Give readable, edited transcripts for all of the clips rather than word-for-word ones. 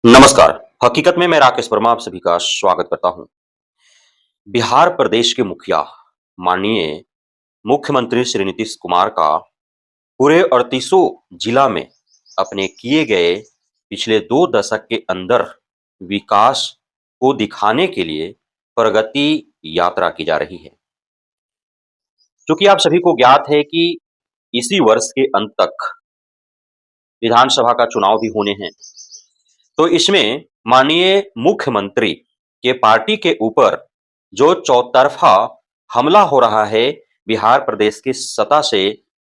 नमस्कार। हकीकत में मैं राकेश वर्मा आप सभी का स्वागत करता हूं। बिहार प्रदेश के मुखिया माननीय मुख्यमंत्री श्री नीतीश कुमार का पूरे 38 जिला में अपने किए गए पिछले 2 दशक के अंदर विकास को दिखाने के लिए प्रगति यात्रा की जा रही है। चूंकि आप सभी को ज्ञात है कि इसी वर्ष के अंत तक विधानसभा का चुनाव भी होने हैं, तो इसमें माननीय मुख्यमंत्री के पार्टी के ऊपर जो चौतरफा हमला हो रहा है बिहार प्रदेश की सत्ता से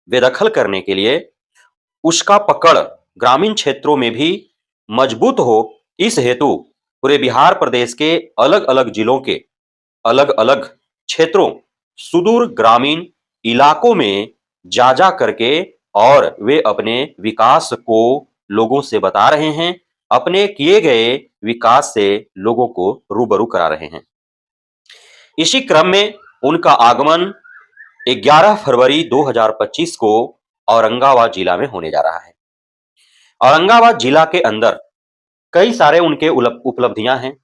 बेदखल करने के लिए, उसका पकड़ ग्रामीण क्षेत्रों में भी मजबूत हो, इस हेतु पूरे बिहार प्रदेश के अलग-अलग जिलों के अलग-अलग क्षेत्रों, सुदूर ग्रामीण इलाकों में जा करके और वे अपने विकास को लोगों से बता रहे हैं, अपने किए गए विकास से लोगों को रूबरू करा रहे हैं। इसी क्रम में उनका आगमन 11 फरवरी 2025 को औरंगाबाद जिला में होने जा रहा है। औरंगाबाद जिला के अंदर कई सारे उनके उपलब्धियां हैं।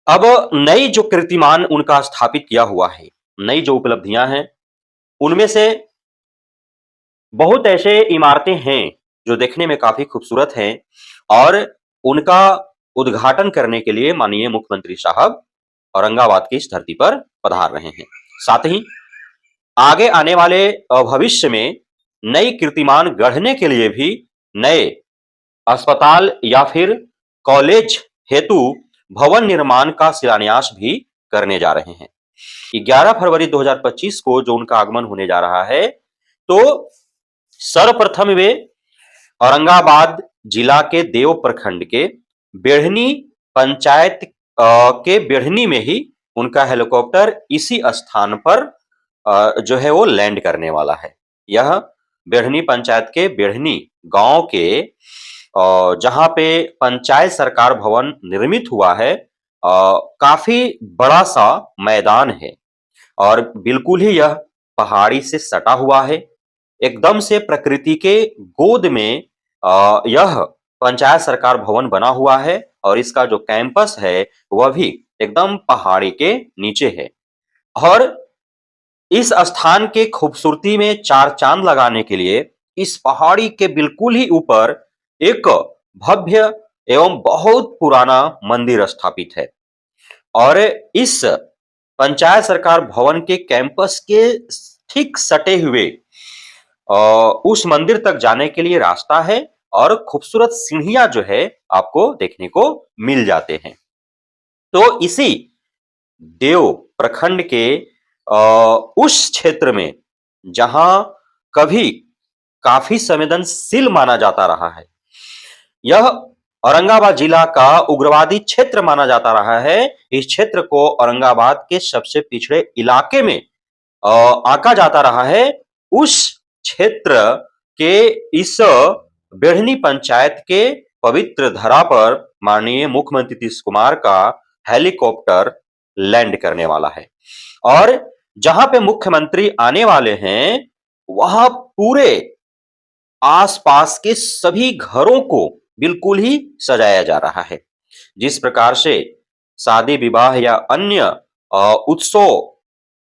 अब नई जो कीर्तिमान उनका स्थापित किया हुआ है, नई जो उपलब्धियां हैं, उनमें से बहुत ऐसे इमारतें हैं जो देखने में काफी खूबसूरत हैं और उनका उद्घाटन करने के लिए माननीय मुख्यमंत्री साहब औरंगाबाद की इस धरती पर पधार रहे हैं। साथ ही आगे आने वाले भविष्य में नई कीर्तिमान गढ़ने के लिए भी नए अस्पताल या फिर कॉलेज हेतु भवन निर्माण का शिलान्यास भी करने जा रहे हैं। 11 फरवरी 2025 को जो उनका आगमन होने जा रहा है, तो सर्वप्रथम वे औरंगाबाद जिला के देव प्रखंड के बेढ़नी पंचायत के बेढ़नी में ही उनका हेलीकॉप्टर इसी स्थान पर जो है वो लैंड करने वाला है। यह बेढ़नी पंचायत के बेढ़नी गांव के जहां पे पंचायत सरकार भवन निर्मित हुआ है, काफी बड़ा सा मैदान है और बिल्कुल ही यह पहाड़ी से सटा हुआ है। एकदम से प्रकृति के गोद में यह पंचायत सरकार भवन बना हुआ है और इसका जो कैंपस है वह भी एकदम पहाड़ी के नीचे है और इस स्थान के खूबसूरती में चार चांद लगाने के लिए इस पहाड़ी के बिल्कुल ही ऊपर एक भव्य एवं बहुत पुराना मंदिर स्थापित है और इस पंचायत सरकार भवन के कैंपस के ठीक सटे हुए उस मंदिर तक जाने के लिए रास्ता है और खूबसूरत सीढ़ियां जो है आपको देखने को मिल जाते हैं। तो इसी देव प्रखंड के उस क्षेत्र में जहां कभी काफी संवेदनशील माना जाता रहा है, यह औरंगाबाद जिला का उग्रवादी क्षेत्र माना जाता रहा है। इस क्षेत्र को औरंगाबाद के सबसे पिछड़े इलाके में आंका जाता रहा है। उस क्षेत्र के इस बेढ़नी पंचायत के पवित्र धरा पर माननीय मुख्यमंत्री नीतीश कुमार का हेलीकॉप्टर लैंड करने वाला है और जहां पे मुख्यमंत्री आने वाले हैं, वहां पूरे आसपास के सभी घरों को बिल्कुल ही सजाया जा रहा है। जिस प्रकार से शादी विवाह या अन्य उत्सव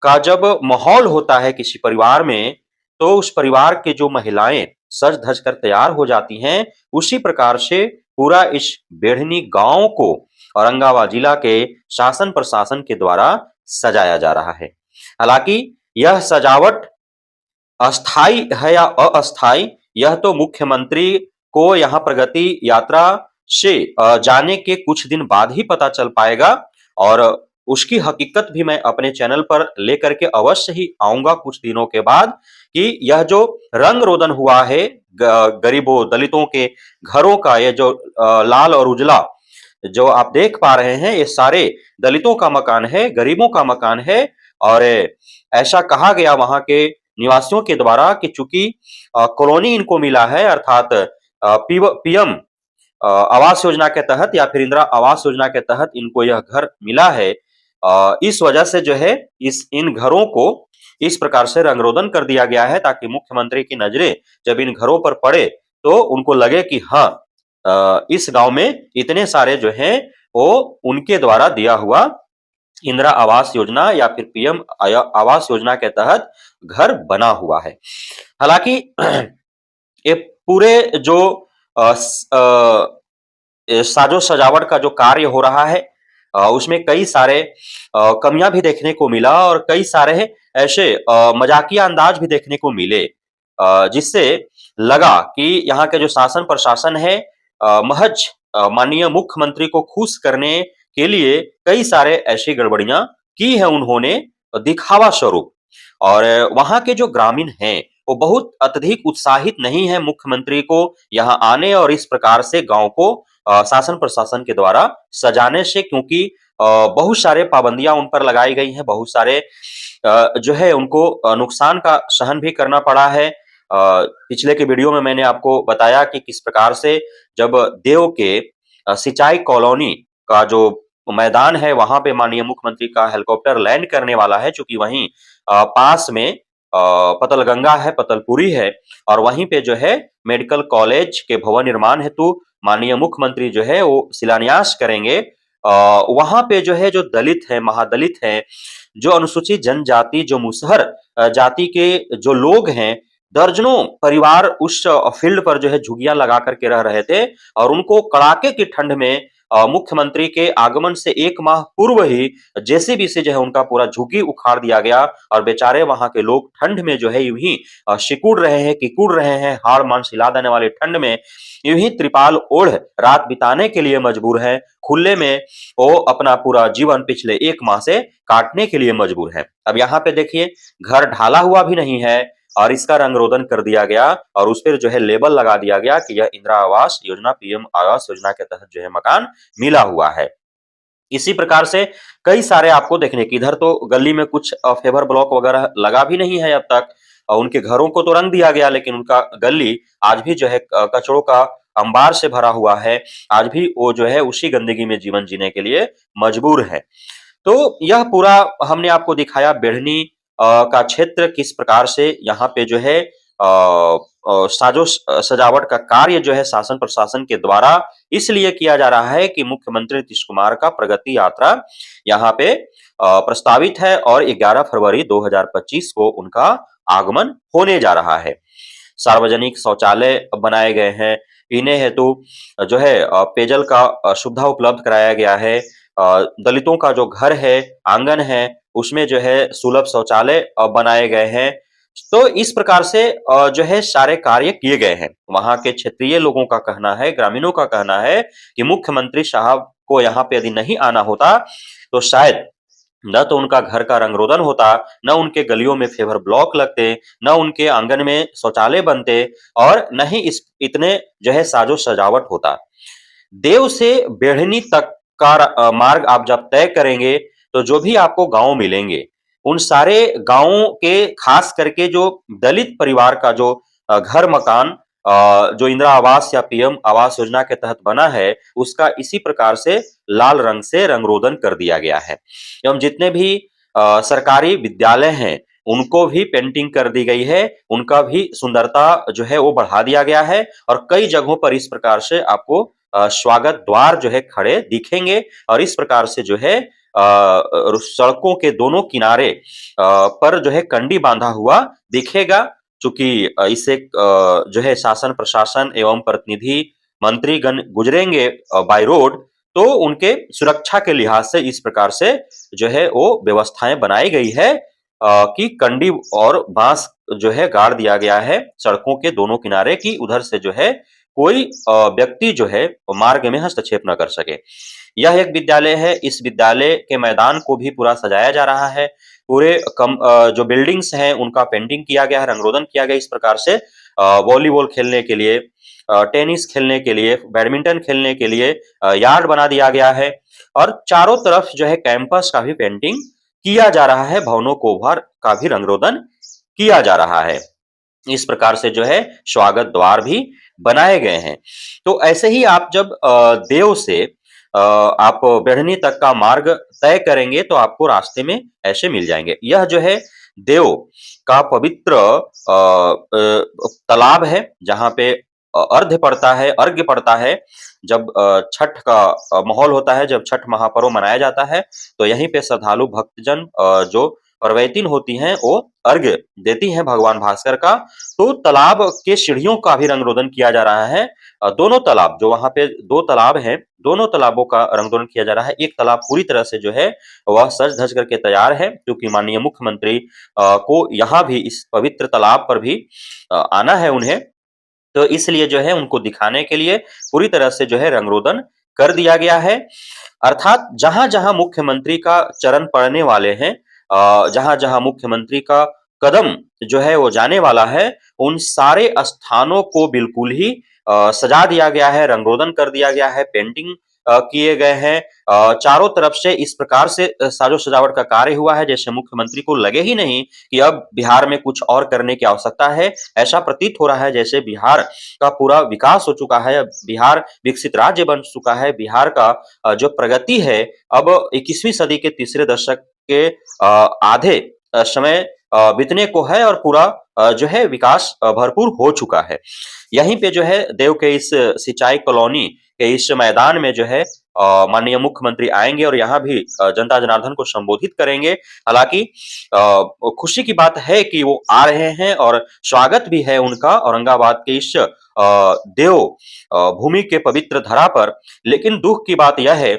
का जब माहौल होता है किसी परिवार में, तो उस परिवार के जो महिलाएं सज धज कर तैयार हो जाती हैं, उसी प्रकार से पूरा इस बेढ़नी गांव को औरंगाबाद जिला के शासन प्रशासन के द्वारा सजाया जा रहा है। हालांकि यह सजावट अस्थाई है या अस्थाई, यह तो मुख्यमंत्री को यहाँ प्रगति यात्रा से जाने के कुछ दिन बाद ही पता चल पाएगा और उसकी हकीकत भी मैं अपने चैनल पर लेकर के अवश्य ही आऊंगा कुछ दिनों के बाद कि यह जो रंग रोदन हुआ है गरीबों दलितों के घरों का, यह जो लाल और उजला जो आप देख पा रहे हैं, ये सारे दलितों का मकान है, गरीबों का मकान है और ऐसा कहा गया वहां के निवासियों के द्वारा कि चूंकि कॉलोनी इनको मिला है, अर्थात पीएम आवास योजना के तहत या फिर इंदिरा आवास योजना के तहत इनको यह घर मिला है, इस वजह से जो है इन घरों को इस प्रकार से रंगरोदन कर दिया गया है ताकि मुख्यमंत्री की नजरें जब इन घरों पर पड़े तो उनको लगे कि हाँ, इस गांव में इतने सारे जो हैं वो उनके द्वारा दिया हुआ इंदिरा आवास योजना या फिर पीएम आवास योजना के तहत घर बना हुआ है। हालांकि ये पूरे जो साजो सजावट का जो कार्य हो रहा है उसमें कई सारे कमियां भी देखने को मिला और कई सारे ऐसे मजाकिया अंदाज भी देखने को मिले जिससे लगा कि यहाँ के जो शासन प्रशासन है महज माननीय मुख्यमंत्री को खुश करने के लिए कई सारे ऐसी गड़बड़ियां की है उन्होंने दिखावा स्वरूप। और वहां के जो ग्रामीण हैं वो बहुत अत्यधिक उत्साहित नहीं है मुख्यमंत्री को यहाँ आने और इस प्रकार से गांव को शासन प्रशासन के द्वारा सजाने से, क्योंकि बहुत सारे पाबंदियां उन पर लगाई गई हैं, बहुत सारे जो है उनको नुकसान का सहन भी करना पड़ा है। पिछले के वीडियो में मैंने आपको बताया कि किस प्रकार से जब देव के सिंचाई कॉलोनी का जो मैदान है वहां पे माननीय मुख्यमंत्री का हेलीकॉप्टर लैंड करने वाला है, चूंकि वहीं पास में पतलगंगा है, पतलपुरी है और वहीं पे जो है मेडिकल कॉलेज के भवन निर्माण हेतु माननीय मुख्यमंत्री जो है वो शिलान्यास करेंगे। वहां पे जो है जो दलित है, महादलित है, जो अनुसूचित जनजाति, जो मुसहर जाति के जो लोग हैं, दर्जनों परिवार उस फील्ड पर जो है झुग्गियां लगा करके रह रहे थे और उनको कड़ाके की ठंड में मुख्यमंत्री के आगमन से 1 माह पूर्व ही जेसीबी से जो है उनका पूरा झुग्गी उखाड़ दिया गया और बेचारे वहां के लोग ठंड में जो है यूं ही सिकुड़ रहे हैं, किकुड़ रहे हैं, हाड़ मांस हिला देने वाली ठंड में यूं ही त्रिपाल ओढ़ रात बिताने के लिए मजबूर है। खुले में वो अपना पूरा जीवन पिछले 1 माह से काटने के लिए मजबूर है। अब यहाँ पे देखिए घर ढाला हुआ भी नहीं है और इसका रंग रोदन कर दिया गया और उस पर जो है लेबल लगा दिया गया कि यह इंदिरा आवास योजना, पीएम आवास योजना के तहत जो है मकान मिला हुआ है। इसी प्रकार से कई सारे आपको देखने की इधर तो गली में कुछ फेवर ब्लॉक वगैरह लगा भी नहीं है अब तक। उनके घरों को तो रंग दिया गया लेकिन उनका गली आज भी जो है कचड़ों का अंबार से भरा हुआ है। आज भी वो जो है उसी गंदगी में जीवन जीने के लिए मजबूर है। तो यह पूरा हमने आपको दिखाया बेढ़नी का क्षेत्र किस प्रकार से यहाँ पे जो है साजो सजावट का कार्य जो है शासन प्रशासन के द्वारा इसलिए किया जा रहा है कि मुख्यमंत्री नीतीश कुमार का प्रगति यात्रा यहाँ पे प्रस्तावित है और 11 फरवरी 2025 को उनका आगमन होने जा रहा है। सार्वजनिक शौचालय बनाए गए हैं, पीने हेतु जो है पेयजल का सुविधा उपलब्ध कराया गया है। दलितों का जो घर है, आंगन है, उसमें जो है सुलभ शौचालय बनाए गए हैं। तो इस प्रकार से जो है सारे कार्य किए गए हैं। वहां के क्षेत्रीय लोगों का कहना है, ग्रामीणों का कहना है कि मुख्यमंत्री साहब को यहाँ पे यदि नहीं आना होता तो शायद न तो उनका घर का रंग रोदन होता, न उनके गलियों में फेवर ब्लॉक लगते, न उनके आंगन में शौचालय बनते और न ही इस इतने जो है साजो सजावट होता। देव से बेढ़नी तक का मार्ग आप जब तय करेंगे तो जो भी आपको गांव मिलेंगे उन सारे गांवों के खास करके जो दलित परिवार का जो घर मकान जो इंदिरा आवास या पीएम आवास योजना के तहत बना है उसका इसी प्रकार से लाल रंग से रंगरोदन कर दिया गया है एवं जितने भी सरकारी विद्यालय हैं उनको भी पेंटिंग कर दी गई है, उनका भी सुंदरता जो है वो बढ़ा दिया गया है और कई जगहों पर इस प्रकार से आपको स्वागत द्वार जो है खड़े दिखेंगे और इस प्रकार से जो है सड़कों के दोनों किनारे पर जो है कंडी बांधा हुआ दिखेगा। चूंकि इससे जो है शासन प्रशासन एवं प्रतिनिधि मंत्रीगण गुजरेंगे बाय रोड तो उनके सुरक्षा के लिहाज से इस प्रकार से जो है वो व्यवस्थाएं बनाई गई है कि कंडी और बांस जो है गाड़ दिया गया है सड़कों के दोनों किनारे की उधर से जो है कोई व्यक्ति जो है मार्ग में हस्तक्षेप न कर सके। यह एक विद्यालय है, इस विद्यालय के मैदान को भी पूरा सजाया जा रहा है। पूरे जो बिल्डिंग्स हैं उनका पेंटिंग किया गया है, रंगरोदन किया गया इस प्रकार से वॉलीबॉल खेलने के लिए, टेनिस खेलने के लिए, बैडमिंटन खेलने के लिए यार्ड बना दिया गया है और चारों तरफ जो है कैंपस का भी पेंटिंग किया जा रहा है, भवनों को ओभार का भी रंगरोदन किया जा रहा है। इस प्रकार से जो है स्वागत द्वार भी बनाए गए हैं। तो ऐसे ही आप जब देव से आप बेढ़नी तक का मार्ग तय करेंगे तो आपको रास्ते में ऐसे मिल जाएंगे। यह जो है देव का पवित्र तालाब है जहां पे अर्घ्य पड़ता है जब छठ का माहौल होता है, जब छठ महापर्व मनाया जाता है, तो यहीं पे श्रद्धालु भक्तजन जो परवैतिन होती हैं, वो अर्घ्य देती हैं भगवान भास्कर का। तो तालाब के सीढ़ियों का भी रंग-रोदन किया जा रहा है। दोनों तालाब जो वहाँ पे 2 तालाब हैं, दोनों तालाबों का रंग-रोदन किया जा रहा है। एक तालाब पूरी तरह से जो है वह सज-धज करके तैयार है, क्योंकि माननीय मुख्यमंत्री को यहाँ भी इस पवित्र तालाब पर भी आना है उन्हें। तो इसलिए जो है उनको दिखाने के लिए पूरी तरह से जो है रंग-रोदन कर दिया गया है। अर्थात जहाँ-जहाँ मुख्यमंत्री का चरण पड़ने वाले हैं, जहाँ-जहाँ मुख्यमंत्री का कदम जो है वो जाने वाला है, उन सारे स्थानों को बिल्कुल ही सजा दिया गया है, रंग-रोदन कर दिया गया है, पेंटिंग किए गए हैं। चारों तरफ से इस प्रकार से साजो-सजावट का कार्य हुआ है, जैसे मुख्यमंत्री को लगे ही नहीं कि अब बिहार में कुछ और करने की आवश्यकता है। ऐसा प्रतीत हो रहा है जैसे बिहार का पूरा विकास हो चुका है, अब बिहार विकसित राज्य बन चुका है। बिहार का जो प्रगति है, अब 21वीं सदी के तीसरे दशक के आधे समय बीतने को है और पूरा जो है विकास भरपूर हो चुका है। यहीं पे जो है देव के इस सिंचाई कॉलोनी के इस मैदान में जो है माननीय मुख्यमंत्री आएँगे और यहाँ भी जनता जनार्दन को संबोधित करेंगे। हालाँकि खुशी की बात है कि वो आ रहे हैं और स्वागत भी है उनका औरंगाबाद के इस देव भूमि के पवित्र धरा पर। लेकिन दुःख की बात यह है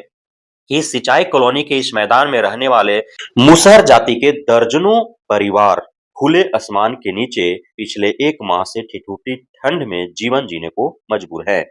कि सिंचाई कॉलोनी के इस मैदान में रहने वाले मुसहर जाति के दर्जनों परिवार खुले आसमान के नीचे पिछले 1 माह से ठिठुरती ठंड में जीवन जीने को मजबूर हैं।